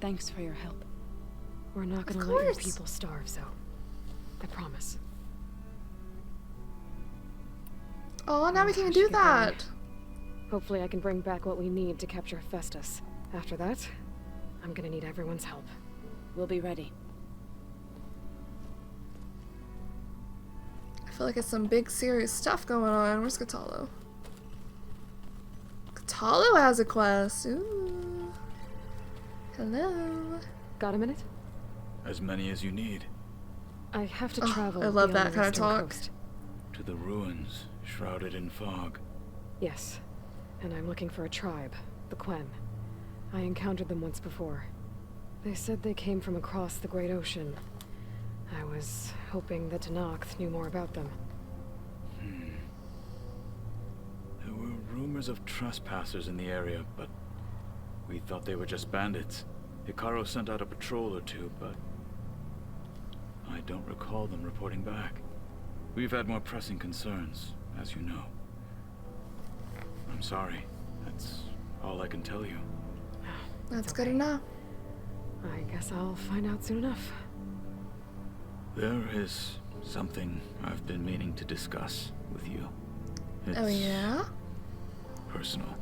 thanks for your help.
We're not gonna let your people starve, Zoe. I promise.
Oh, now we can do that.
Hopefully I can bring back what we need to capture Hephaestus. After that, I'm gonna need everyone's help.
We'll be ready.
I feel like it's some big serious stuff going on. Where's Katalo? Katalo has a quest. Ooh. Hello.
Got a minute?
As many as you need.
I have to travel.
I love
beyond
that
the
kind of
western
talk.
coast.
To the ruins, shrouded in fog.
Yes. And I'm looking for a tribe, the Quen. I encountered them once before. They said they came from across the Great Ocean. I was hoping that Tenakth knew more about them.
There were rumors of trespassers in the area, but we thought they were just bandits. Hikaru sent out a patrol or two, but I don't recall them reporting back. We've had more pressing concerns, as you know. I'm sorry. That's all I can tell you.
That's good enough.
I guess I'll find out soon enough.
There is something I've been meaning to discuss with you. It's
Oh, yeah?
personal.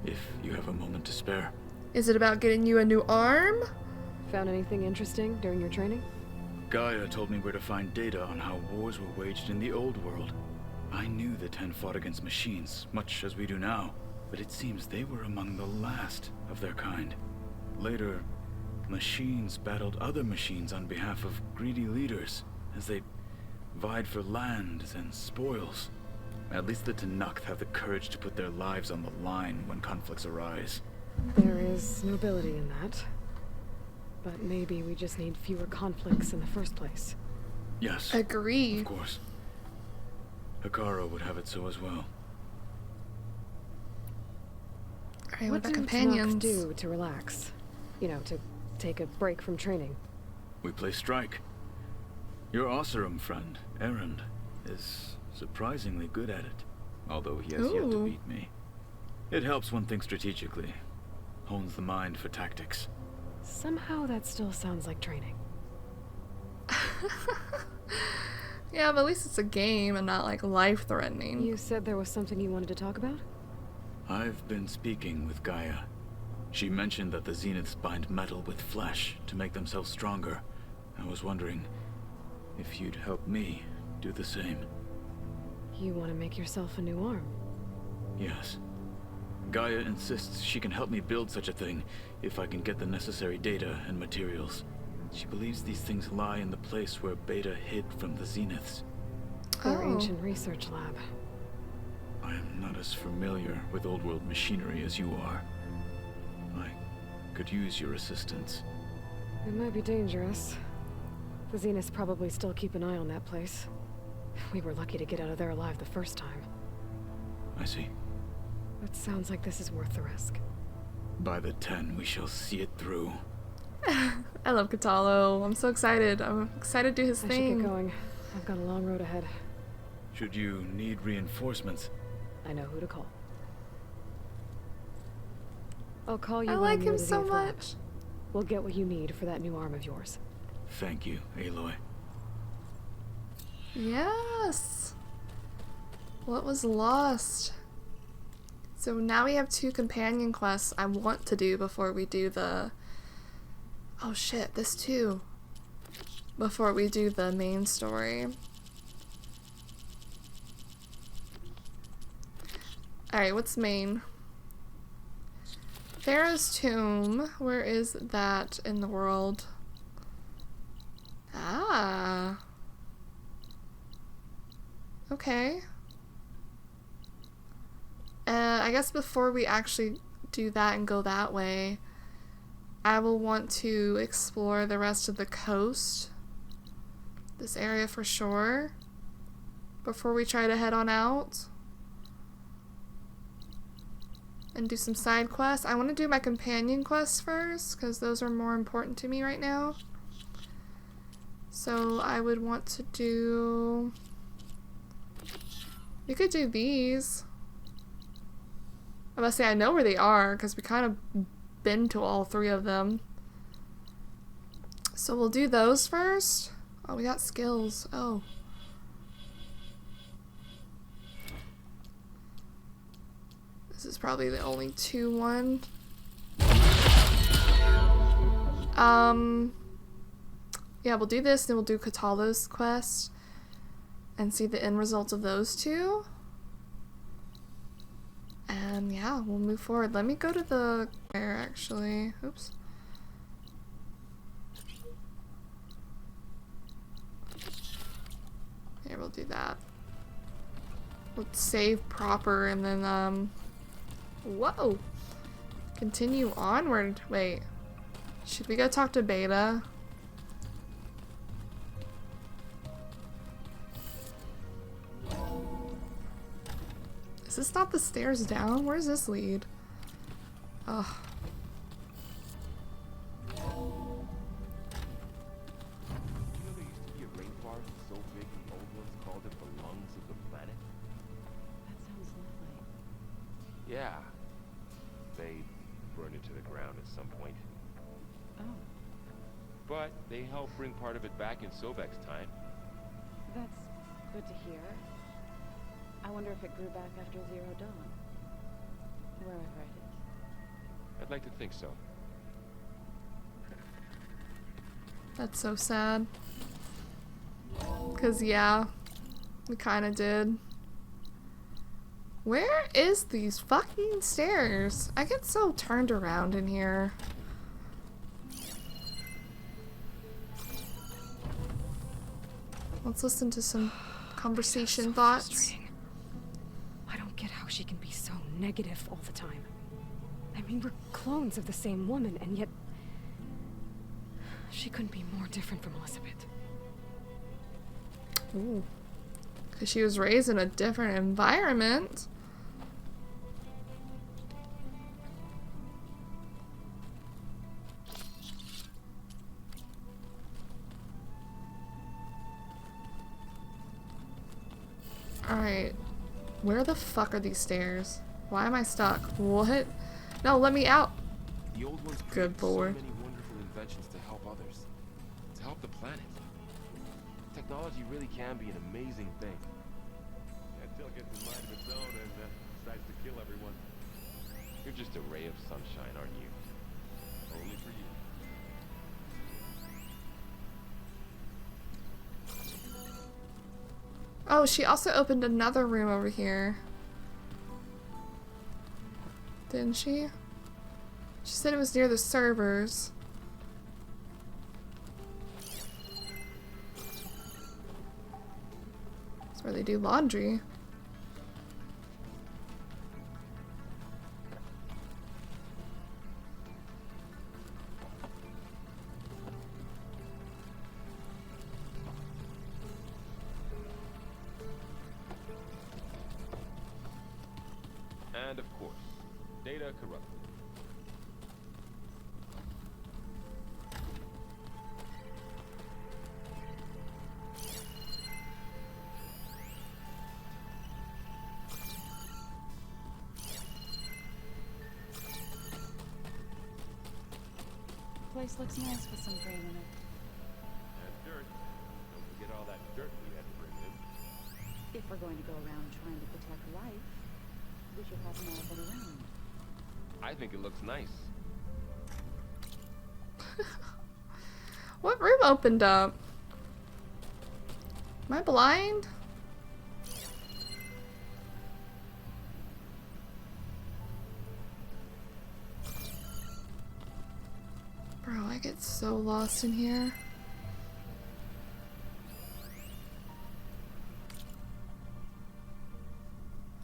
If you have a moment to spare.
Is it about getting you a new arm?
Found anything interesting during your training?
Gaia told me where to find data on how wars were waged in the old world. I knew the Ten fought against machines, much as we do now, but it seems they were among the last of their kind. Later, machines battled other machines on behalf of greedy leaders, as they vied for lands and spoils. At least the Tenakth have the courage to put their lives on the line when conflicts arise.
There is nobility in that. But maybe we just need fewer conflicts in the first place.
Yes.
Agree.
Of course. Hikaru would have it so as well.
Alright,
What
what about
do
companions?
Tenakth do to relax? You know, to take a break from training.
We play strike. Your Oseram friend, Erend, is surprisingly good at it, although he has yet to
Ooh.
beat me. It helps one think strategically, hones the mind for tactics.
Somehow that still sounds like training.
Yeah, but at least it's a game and not like life-threatening.
You said there was something you wanted to talk about?
I've been speaking with Gaia. She mentioned that the Zeniths bind metal with flesh to make themselves stronger. I was wondering if you'd help me do the same.
You want to make yourself a new arm?
Yes. Gaia insists she can help me build such a thing if I can get the necessary data and materials. She believes these things lie in the place where Beta hid from the Zeniths.
Their ancient research lab.
I am not as familiar with old world machinery as you are. I could use your assistance.
It might be dangerous. The Zeniths probably still keep an eye on that place. We were lucky to get out of there alive the first time.
I see.
It sounds like this is worth the risk.
By the 10, we shall see it through.
I love Katalo. I'm so excited. I'm excited to do his
I
thing.
should get going. I've got a long road ahead.
Should you need reinforcements,
I know who to call. I'll call you.
I
when
like
I'm near
him
the
so
Zenith lab.
much.
We'll get what you need for that new arm of yours.
thank you, Aloy.
Yes. What was lost? So now we have 2 companion quests I want to do before we do the... Oh shit, this too. Before we do the main story. Alright, what's main? Pharaoh's Tomb. Where is that in the world? Ah. Okay. I guess before we actually do that and go that way, I will want to explore the rest of the coast. This area for sure. Before we try to head on out. And do some side quests. I want to do my companion quests first, because those are more important to me right now. So I would want to do... We could do these. I must say I know where they are, because we kind of been to all 3 of them. So we'll do those first. Oh, we got skills. Oh. This is probably the only 2 one. Yeah, we'll do this, then we'll do Katala's quest and see the end result of those 2. And yeah, we'll move forward. Let me go to the where actually. Oops. Here, we'll do that. Let's save proper and then whoa! Continue onward. Wait. Should we go talk to Beta? Is this not the stairs down? Where does this lead? Ugh.
You know there used to be a rainforest so big the old ones called it the lungs of the planet?
That sounds lovely.
Yeah. They burned it to the ground at some point.
Oh,
But they helped bring part of it back in Sobek's time.
that's good to hear. I wonder if it grew back after Zero Dawn. Where I've read it.
I'd like to think so.
That's so sad. 'Cause yeah, we kinda did. Where is these fucking stairs? I get so turned around in here. Let's listen to some conversation
So
thoughts.
frustrating. I don't get how she can be so negative all the time. I mean, we're clones of the same woman, and yet she couldn't be more different from Elizabeth.
Ooh. 'Cause she was raised in a different environment. Alright. Where the fuck are these stairs? Why am I stuck? What? No, let me out.
The old ones
Good
created
boy.
so many wonderful inventions to help others. To help the planet. Technology really can be an amazing thing. Until it gets a mind of its own and decides to kill everyone.
You're just a ray of sunshine, aren't you? Only for you.
Oh, she also opened another room over here. Didn't she? She said it was near the servers. That's where they do laundry.
And of course, data corrupted.
Place looks nice with some grain in it.
And dirt. Don't forget all that dirt we had to bring in.
If we're going to go around trying to protect life, we should have more of it around.
I think it looks nice.
What room opened up? Am I blind? Bro, I get so lost in here.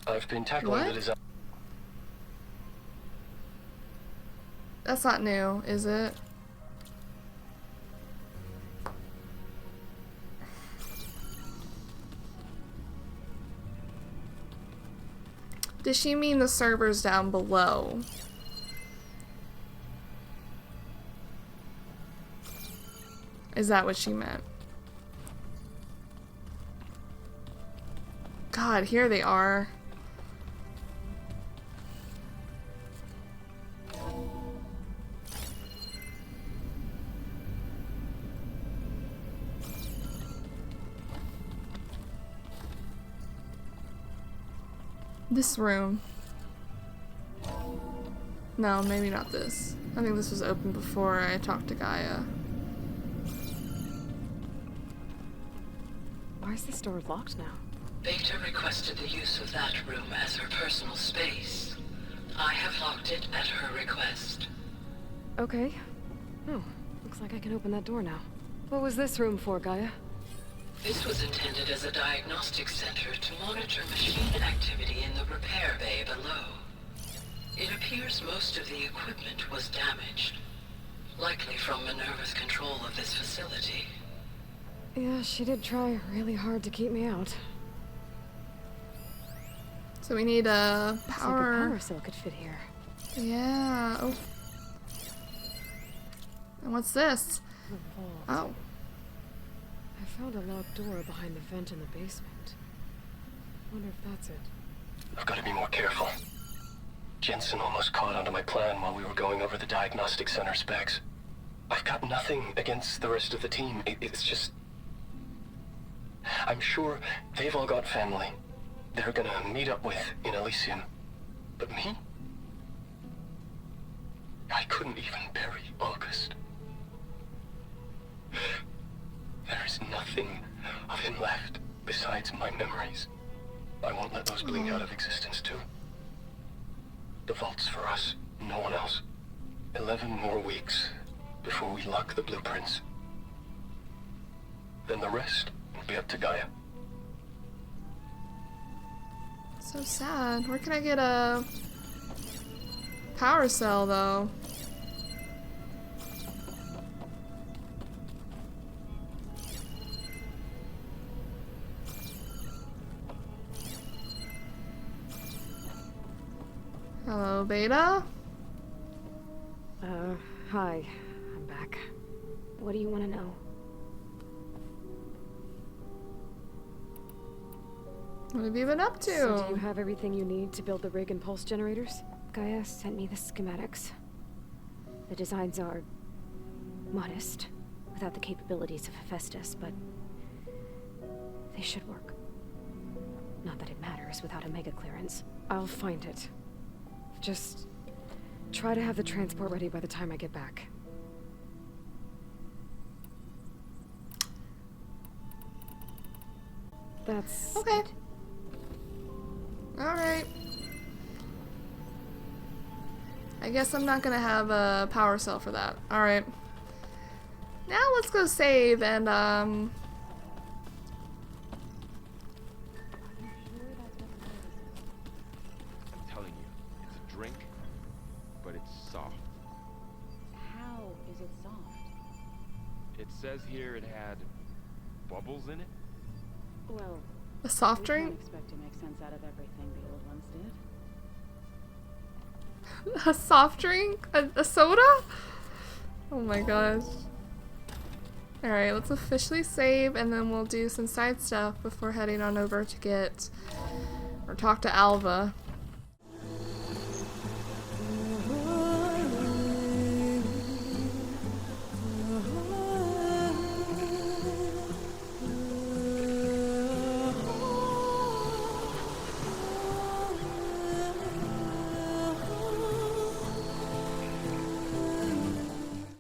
I've been tackling the design.
That's not new, is it? Does she mean the servers down below? Is that what she meant? God, here they are. This room. No, maybe not this. I think this was open before I talked to Gaia.
Why is this door locked now?
Beta requested the use of that room as her personal space. I have locked it at her request.
Okay. Oh, looks like I can open that door now. What was this room for, Gaia?
This was intended as a diagnostic center to monitor machine activity in the repair bay below. It appears most of the equipment was damaged, likely from Minerva's control of this facility.
Yeah, she did try really hard to keep me out.
So we need a
Looks like a
power.
power cell could fit here.
Yeah. Oh. And what's this?
The vault.
Oh.
I found a locked door behind the vent in the basement. Wonder if that's it.
I've got to be more careful. Jensen almost caught onto my plan while we were going over the diagnostic center specs. I've got nothing against the rest of the team. It's just... I'm sure they've all got family they're gonna meet up with in Elysium. But me? I couldn't even bury August. There's nothing of him left besides my memories. I won't let those blink out of existence too. The vault's for us, no one else. 11 more weeks before we lock the blueprints. Then the rest will be up to Gaia.
So sad. Where can I get a power cell though? Hello, Beta?
Hi. I'm back. What do you want to know?
What have you been up to?
So do you have everything you need to build the rig and pulse generators? Gaia sent me the schematics. The designs are modest, without the capabilities of Hephaestus, but they should work. Not that it matters without a mega clearance. I'll find it. Just try to have the transport ready by the time I get back. That's...
Okay. Alright. I guess I'm not gonna have a power cell for that. Alright. Now let's go save and,
I'm telling you, it's a drink, but it's soft.
How is it soft?
It says here it had bubbles in it.
Well,
a soft
we
drink?
can't expect to make sense out of everything the old ones did.
A soft drink? A soda? Oh my gosh. Alright, let's officially save and then we'll do some side stuff before heading on over to get or talk to Alva.